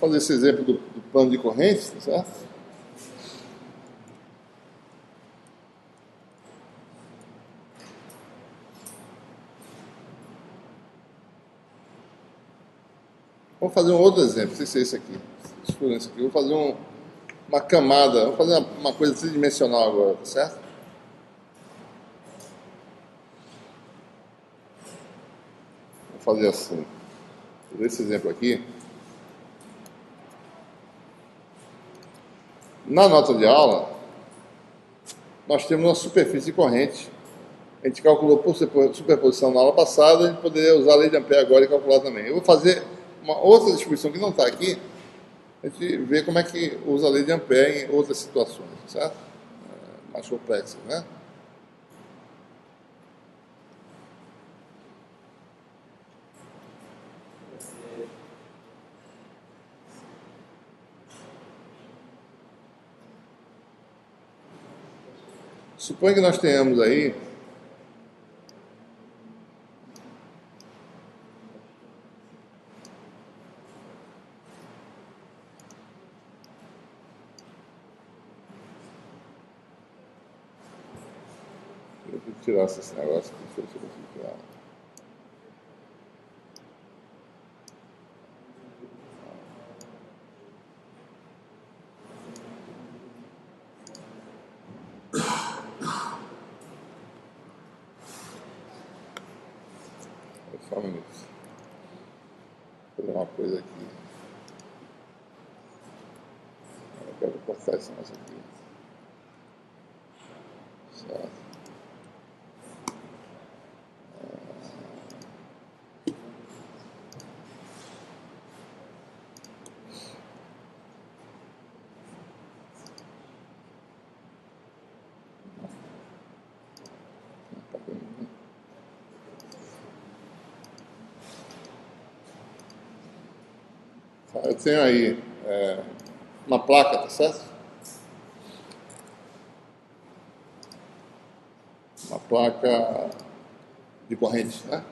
fazer esse exemplo do plano de corrente, tá certo? Vou fazer um outro exemplo, não sei se é esse aqui. Esse aqui. Vou fazer uma camada, vou fazer uma coisa tridimensional agora, tá certo? Vou fazer assim. Vou ver esse exemplo aqui. Na nota de aula, nós temos uma superfície de corrente. A gente calculou por superposição na aula passada, a gente poderia usar a lei de Ampère agora e calcular também. Eu vou fazer uma outra distribuição que não está aqui, a gente vê como é que usa a lei de Ampère em outras situações, certo? Mais complexas, né? Suponha que nós tenhamos aí eu vou tirar esse negócio aqui, deixa eu ver se eu consigo tirar. Só um minuto. Vou fazer uma coisa aqui. Eu quero cortar esse negócio aqui. Certo. Eu tenho aí uma placa, tá certo? Uma placa de corrente, né?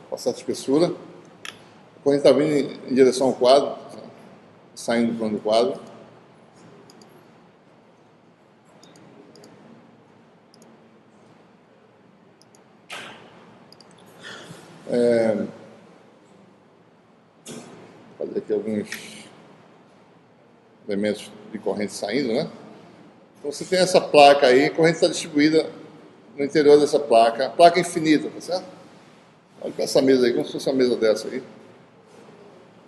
Com certa espessura. A corrente está vindo em direção ao quadro, saindo do plano do quadro. Vou fazer aqui alguns elementos de corrente saindo, né? Então você tem essa placa aí, a corrente está distribuída no interior dessa placa infinita, tá certo? Olha para essa mesa aí, como se fosse uma mesa dessa aí.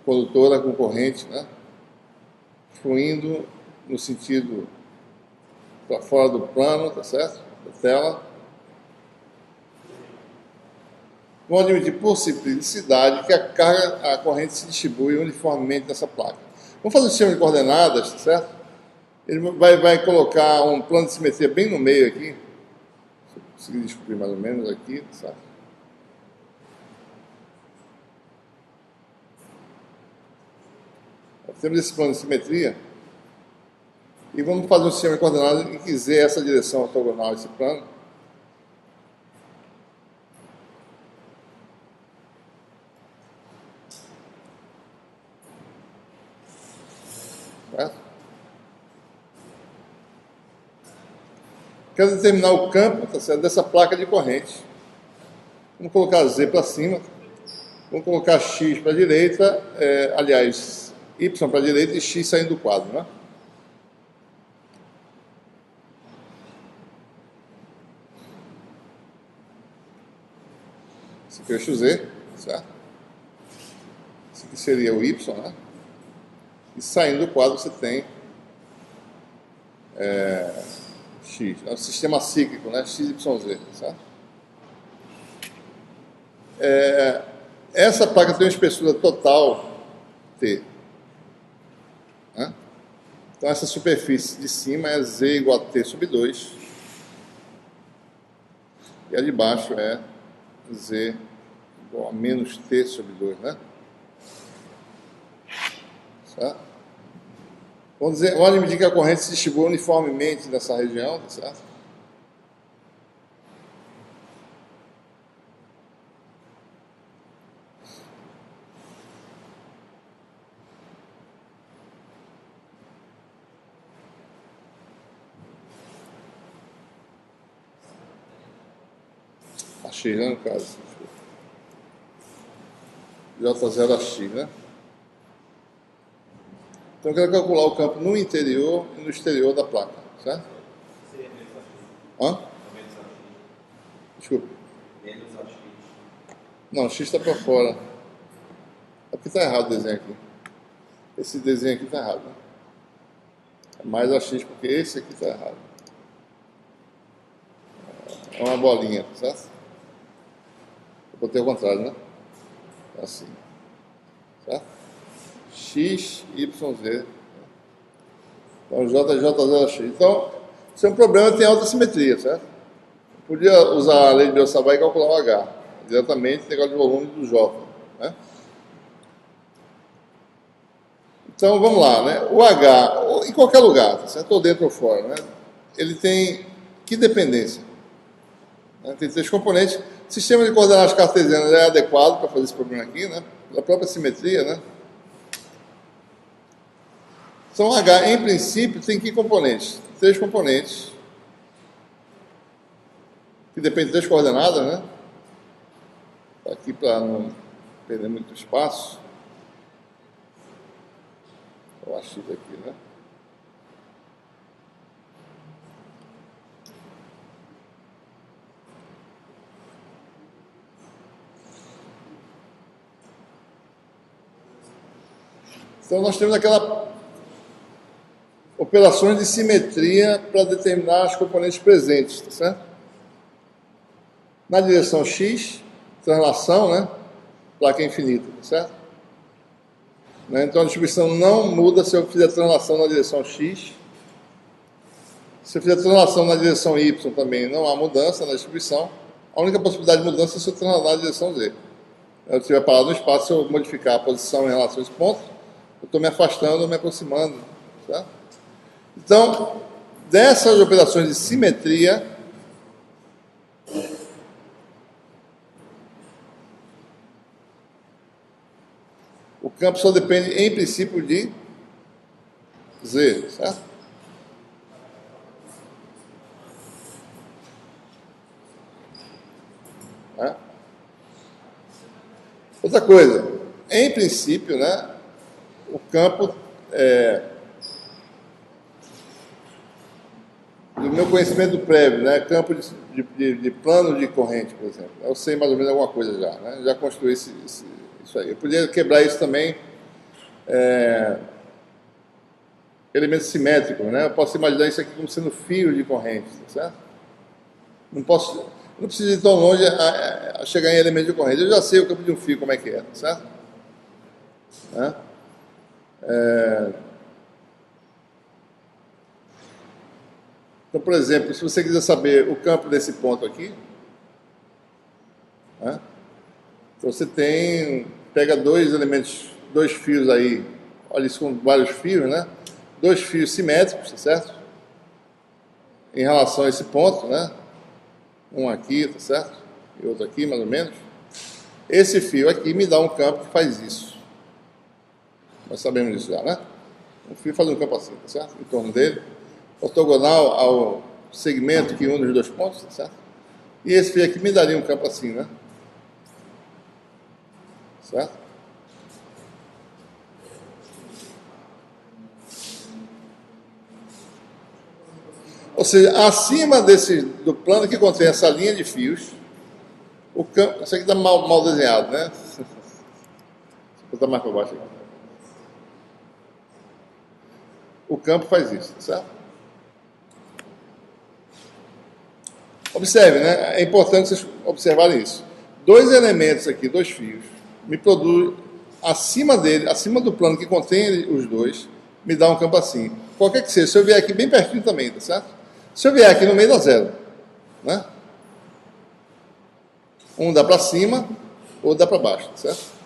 Condutora com corrente, né? Fluindo no sentido para fora do plano, tá certo? Da tela. Vamos admitir por simplicidade que a corrente se distribui uniformemente nessa placa. Vamos fazer um sistema de coordenadas, tá certo? Ele vai colocar um plano de simetria bem no meio aqui. Se eu conseguir descobrir mais ou menos aqui, tá certo? Temos esse plano de simetria e vamos fazer um sistema de coordenadas em que Z é essa direção ortogonal desse plano. Certo? Quero determinar o campo, tá certo, dessa placa de corrente. Vamos colocar Z para cima, vamos colocar X para a direita, aliás, Y para a direita e X saindo do quadro, né? Esse aqui é o eixo Z, certo? Esse aqui seria o Y, né? E saindo do quadro você tem X. É um sistema cíclico, né? X, Y, Z, certo? Essa placa tem uma espessura total T. Né? Então essa superfície de cima é Z igual a T sobre 2. E a de baixo é Z igual a menos T sobre 2, né? Certo? Vamos admitir que a corrente se distribui uniformemente nessa região, tá certo? X, né, no caso. J0 a X, né? Então eu quero calcular o campo no interior e no exterior da placa, certo? Hã? Desculpa. Não, X está para fora. É porque está errado o desenho aqui. Esse desenho aqui está errado, né? É mais a X, porque esse aqui está errado. É uma bolinha, certo? Eu botei ao contrário, né? Assim. Certo? X, Y, Z. Então, J, J0, X. Então, se é um problema, tem alta simetria, certo? Eu podia usar a lei de Biot-Savart e calcular o H. Diretamente, negócio de volume do J. Né? Então, vamos lá, né? O H, em qualquer lugar, certo? Ou dentro ou fora, né? Ele tem que dependência? Né? Tem 3 componentes. O sistema de coordenadas cartesianas é adequado para fazer esse problema aqui, né? Da própria simetria, né? Então, H, em princípio, tem que componentes? 3 componentes, que dependem de 3 coordenadas, né? Aqui para não perder muito espaço. Vou achar aqui, né? Então, nós temos aquela operações de simetria para determinar as componentes presentes, tá certo? Na direção X, translação, né? Placa infinita, tá certo? Né? Então a distribuição não muda se eu fizer translação na direção X. Se eu fizer translação na direção Y também não há mudança na distribuição. A única possibilidade de mudança é se eu transladar na direção Z. Se eu estiver parado no espaço, se eu modificar a posição em relação a esse ponto, eu estou me afastando ou me aproximando, certo? Então, dessas operações de simetria, o campo só depende, em princípio, de Z, certo? É? Outra coisa, em princípio, né, o campo do meu conhecimento prévio, né, campo de plano de corrente, por exemplo. Eu sei mais ou menos alguma coisa já, né? Já construí isso aí. Eu podia quebrar isso também, elementos simétricos, né? Eu posso imaginar isso aqui como sendo fio de corrente, certo? Não preciso ir tão longe a chegar em elemento de corrente. Eu já sei o campo de um fio como é que é, certo? Né? Então, por exemplo, se você quiser saber o campo desse ponto aqui, né? Então você pega 2 elementos, 2 fios aí, olha isso com vários fios, né? 2 fios simétricos, tá certo? Em relação a esse ponto, né? Um aqui, tá certo? E outro aqui, mais ou menos. Esse fio aqui me dá um campo que faz isso. Nós sabemos disso já, né? Um fio faz um campo assim, tá certo? Em torno dele. Ortogonal ao segmento que une os 2 pontos, tá certo? E esse fio aqui me daria um campo assim, né? Certo? Ou seja, acima do plano que contém essa linha de fios, o campo, isso aqui está mal desenhado, né? Vou botar mais para baixo aqui. O campo faz isso, tá certo? Observe, né? É importante vocês observarem isso. 2 elementos aqui, 2 fios, me produz acima do plano que contém os 2, me dá um campo assim. Qualquer que seja, se eu vier aqui bem pertinho também, tá certo? Se eu vier aqui no meio dá 0, né? Um dá para cima, outro dá para baixo, tá certo?